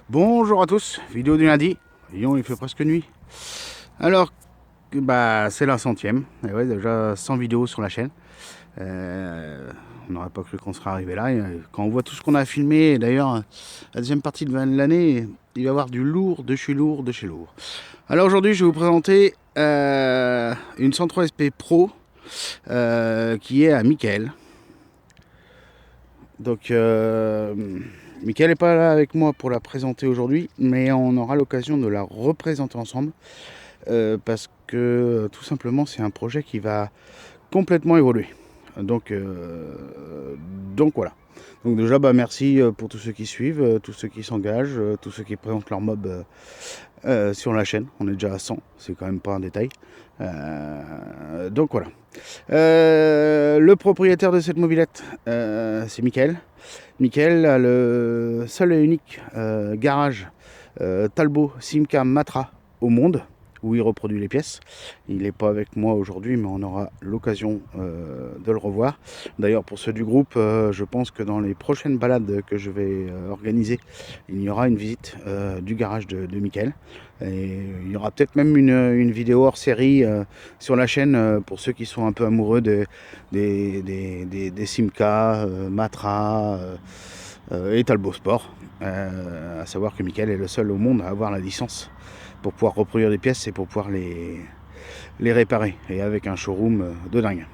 Bonjour à tous, vidéo du lundi. Lyon, il fait presque nuit. Alors, c'est la 100e. Et ouais, déjà 100 vidéos sur la chaîne. On n'aurait pas cru qu'on serait arrivé là. Et quand on voit tout ce qu'on a filmé, d'ailleurs, la deuxième partie de l'année, il va y avoir du lourd, de chez lourd, de chez lourd. Alors aujourd'hui, je vais vous présenter une 103 SP Pro qui est à Mickaël. Donc, Mickaël n'est pas là avec moi pour la présenter aujourd'hui, mais on aura l'occasion de la représenter ensemble parce que tout simplement c'est un projet qui va complètement évoluer. Donc voilà. Donc déjà merci pour tous ceux qui suivent, tous ceux qui s'engagent, tous ceux qui présentent leur mob sur la chaîne. On est déjà à 100, c'est quand même pas un détail. Donc voilà. Le propriétaire de cette mobilette, c'est Mickaël. Mickaël a le seul et unique garage Talbot Simca Matra au monde où il reproduit les pièces. Il n'est pas avec moi aujourd'hui, mais on aura l'occasion de le revoir. D'ailleurs, pour ceux du groupe, je pense que dans les prochaines balades que je vais organiser, il y aura une visite du garage de Mickaël. Et il y aura peut-être même une vidéo hors série sur la chaîne pour ceux qui sont un peu amoureux des Simca, Matra et Talbot Sport. À savoir que Mickaël est le seul au monde à avoir la licence pour pouvoir reproduire des pièces et pour pouvoir les réparer, et avec un showroom de dingue.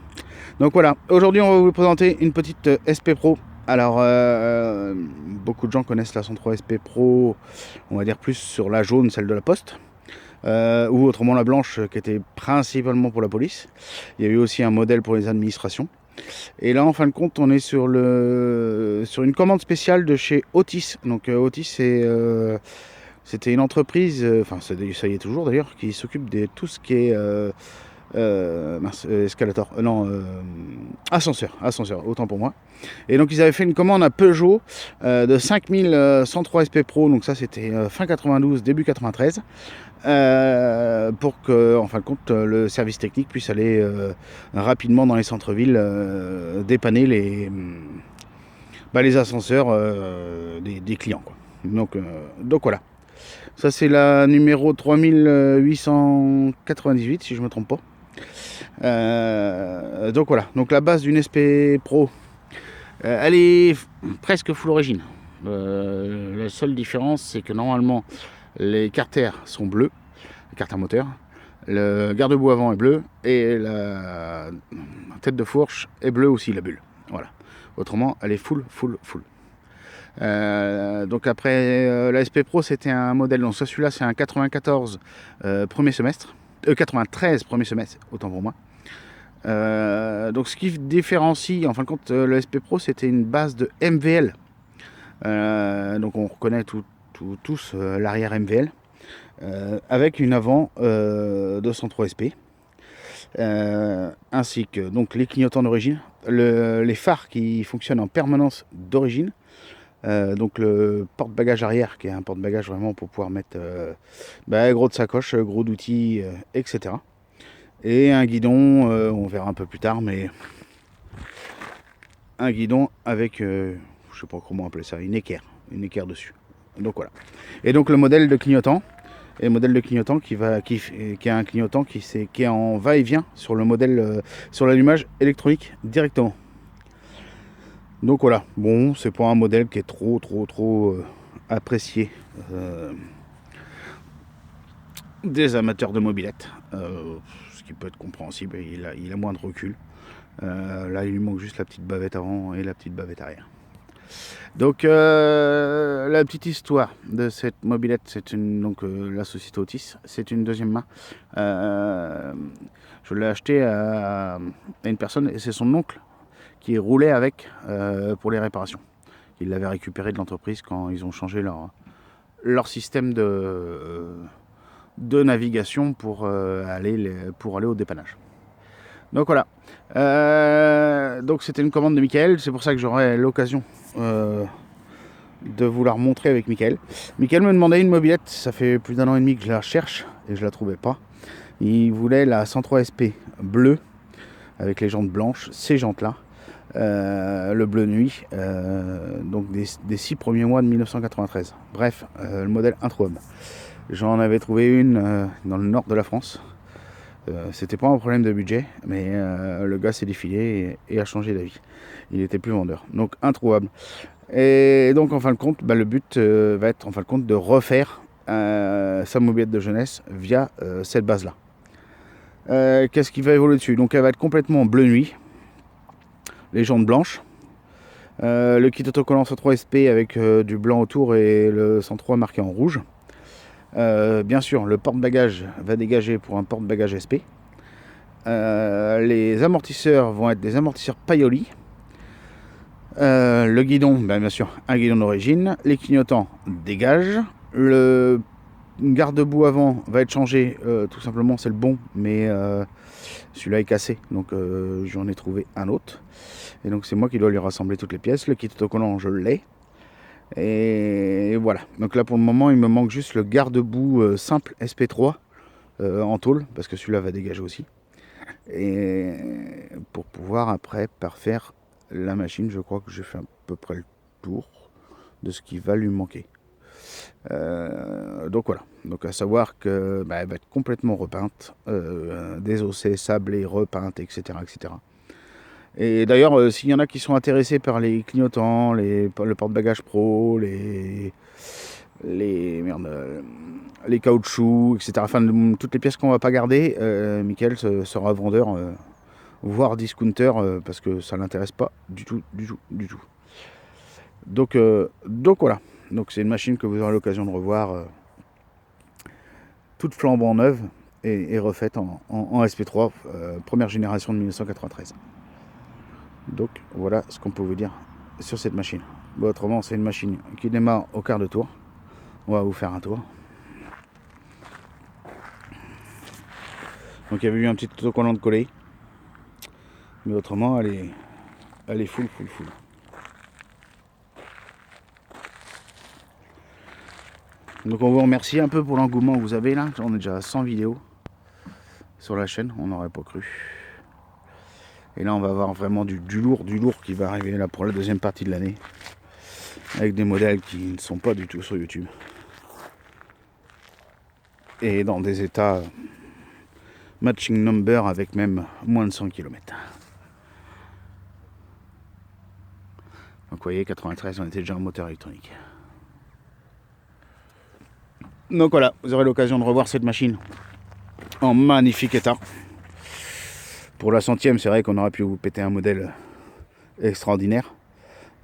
Donc voilà, aujourd'hui on va vous présenter une petite SP Pro. Alors beaucoup de gens connaissent la 103 SP Pro, on va dire plus sur la jaune, celle de la Poste, ou autrement la blanche qui était principalement pour la police. Il y a eu aussi un modèle pour les administrations. Et là en fin de compte on est sur une commande spéciale de chez Otis. Donc Otis c'était une entreprise, ça y est toujours d'ailleurs, qui s'occupe de tout ce qui est escalator, ascenseur, autant pour moi. Et donc ils avaient fait une commande à Peugeot de 5103 SP Pro, donc ça c'était fin 92, début 93, pour que, en fin de compte, le service technique puisse aller rapidement dans les centres-villes dépanner les ascenseurs des clients, quoi. Donc voilà. Ça c'est la numéro 3898 si je ne me trompe pas. Donc voilà, donc la base d'une SP Pro, elle est presque full origine. La seule différence c'est que normalement les carters sont bleus, les carters moteurs, le garde-boue avant est bleu et la tête de fourche est bleue aussi, la bulle. Voilà. Autrement elle est full. Donc après la SP Pro c'était un modèle, donc celui-là c'est un 94 premier semestre, 93 premier semestre, autant pour moi. Donc ce qui différencie en fin de compte le SP Pro, c'était une base de MVL. Donc on reconnaît tous l'arrière MVL avec une avant 203 SP. Ainsi que donc les clignotants d'origine, les phares qui fonctionnent en permanence d'origine. Donc le porte-bagages arrière qui est un porte-bagages vraiment pour pouvoir mettre gros de sacoche, gros d'outils, etc. Et un guidon, on verra un peu plus tard, mais un guidon avec, je sais pas comment appeler ça, une équerre dessus. Donc voilà. Et donc le modèle de clignotant, qui est un clignotant qui est en va-et-vient sur le modèle, sur l'allumage électronique directement. Donc voilà, bon, c'est pas un modèle qui est trop apprécié des amateurs de mobilette, ce qui peut être compréhensible. Il a moins de recul. Là, il lui manque juste la petite bavette avant et la petite bavette arrière. Donc la petite histoire de cette mobilette, c'est la société Otis, c'est une deuxième main. Je l'ai acheté à une personne et c'est son oncle qui roulait avec pour les réparations. Ils l'avaient récupéré de l'entreprise quand ils ont changé leur système de navigation pour aller au dépannage. Donc voilà. Donc c'était une commande de Mickaël, c'est pour ça que j'aurai l'occasion de vous la remontrer avec Mickaël. Mickaël me demandait une mobilette, ça fait plus d'un an et demi que je la cherche et je la trouvais pas. Il voulait la 103 SP bleue avec les jantes blanches, ces jantes là. le bleu nuit, donc des 6 premiers mois de 1993. Bref, le modèle introuvable. J'en avais trouvé une dans le nord de la France. C'était pas un problème de budget, mais le gars s'est défilé et a changé d'avis. Il était plus vendeur, donc introuvable. Et donc en fin de compte, le but va être en fin de compte de refaire sa mobilette de jeunesse via cette base-là. Qu'est-ce qui va évoluer dessus? Donc elle va être complètement bleu nuit, les jantes blanches, le kit autocollant 103 SP avec du blanc autour et le 103 marqué en rouge. Bien sûr, le porte-bagages va dégager pour un porte-bagages SP. Les amortisseurs vont être des amortisseurs Paoli. Le guidon, bien sûr, un guidon d'origine. Les clignotants dégagent. Le garde-boue avant va être changé, tout simplement, c'est le bon, mais celui-là est cassé, donc j'en ai trouvé un autre. Et donc c'est moi qui dois lui rassembler toutes les pièces. Le kit autocollant, je l'ai. Et voilà, donc là pour le moment il me manque juste le garde-boue simple SP3 en tôle, parce que celui-là va dégager aussi, et pour pouvoir après parfaire la machine. Je crois que j'ai fait à peu près le tour de ce qui va lui manquer. Donc voilà, donc à savoir que elle va être complètement repeinte, désossée, sablée, repeinte, etc. Et d'ailleurs, s'il y en a qui sont intéressés par les clignotants, le porte-bagages pro, les caoutchoucs, etc., enfin toutes les pièces qu'on va pas garder, Mickaël sera vendeur, voire discounter, parce que ça l'intéresse pas du tout. Donc voilà, donc c'est une machine que vous aurez l'occasion de revoir, toute flambant neuve et refaite en SP3, première génération de 1993. Donc voilà ce qu'on peut vous dire sur cette machine. Autrement, c'est une machine qui démarre au quart de tour. On va vous faire un tour. Donc il y avait eu un petit autocollant de collé, mais autrement elle est full. Donc on vous remercie un peu pour l'engouement que vous avez là. On est déjà à 100 vidéos sur la chaîne, on n'aurait pas cru. Et là on va avoir vraiment du lourd qui va arriver là pour la deuxième partie de l'année, avec des modèles qui ne sont pas du tout sur YouTube et dans des états matching number avec même moins de 100 km. Donc vous voyez, 93 on était déjà en moteur électronique. Donc voilà, vous aurez l'occasion de revoir cette machine en magnifique état. Pour la 100e, c'est vrai qu'on aurait pu vous péter un modèle extraordinaire,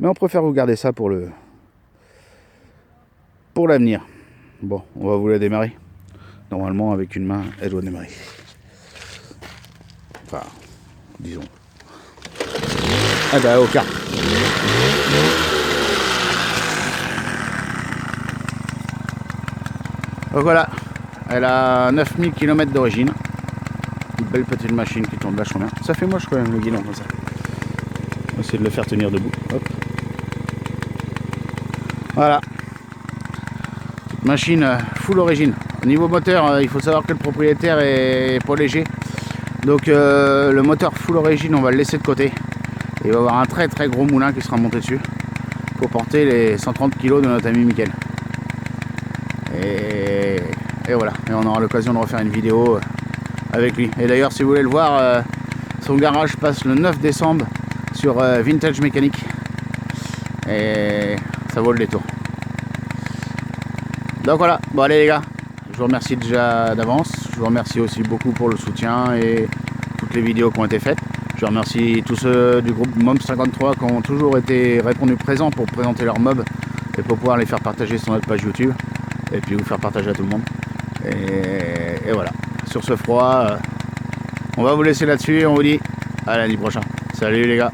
mais on préfère vous garder ça pour l'avenir. Bon, on va vous la démarrer. Normalement, avec une main, elle doit démarrer. Enfin, disons. Ah bah, au quart. Donc voilà, elle a 9000 km d'origine. Une belle petite machine qui tourne vachement bien. Ça fait moche quand même le guidon comme ça. On va essayer de le faire tenir debout. Hop. Voilà. Petite machine full origine. Au niveau moteur, il faut savoir que le propriétaire est pas léger. Donc le moteur full origine, on va le laisser de côté. Et il va y avoir un très gros moulin qui sera monté dessus pour porter les 130 kg de notre ami Mickaël. Et voilà. Et on aura l'occasion de refaire une vidéo avec lui. Et d'ailleurs, si vous voulez le voir, son garage passe le 9 décembre sur Vintage Mécanique. Et ça vaut le détour. Donc voilà, bon allez les gars, je vous remercie déjà d'avance. Je vous remercie aussi beaucoup pour le soutien et toutes les vidéos qui ont été faites. Je remercie tous ceux du groupe Mob53 qui ont toujours été répondu présents pour présenter leurs mobs et pour pouvoir les faire partager sur notre page YouTube et puis vous faire partager à tout le monde. Et voilà, sur ce froid, on va vous laisser là-dessus et on vous dit à lundi prochain. Salut les gars.